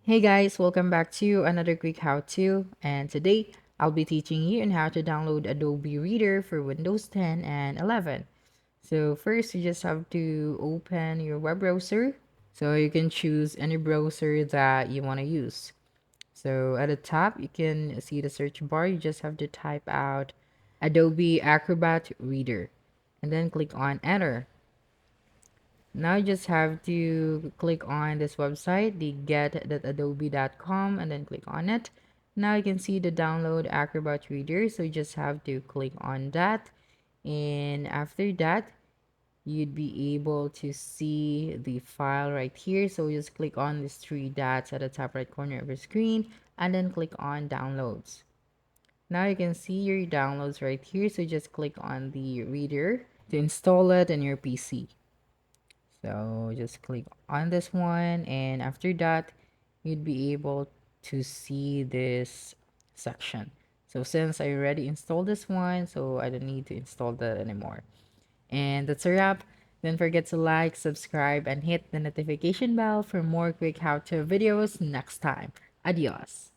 Hey guys, welcome back to another quick how-to, and today I'll be teaching you on how to download Adobe Reader for Windows 10 and 11. So first you just have to open your web browser. So you can choose any browser that you want to use. So at the top you can see the search bar. You just have to type out Adobe Acrobat Reader and then click on enter. Now you just have to click on this website, the get.adobe.com, and then click on it. Now you can see the download Acrobat Reader, so you just have to click on that. And after that, you'd be able to see the file right here. So just click on these three dots at the top right corner of your screen and then click on downloads. Now you can see your downloads right here. So just click on the reader to install it in your PC. So just click on this one, and after that you'd be able to see this section. So since I already installed this one, so I don't need to install that anymore. And that's a wrap. Don't forget to like, subscribe, and hit the notification bell for more quick how-to videos next time. Adios.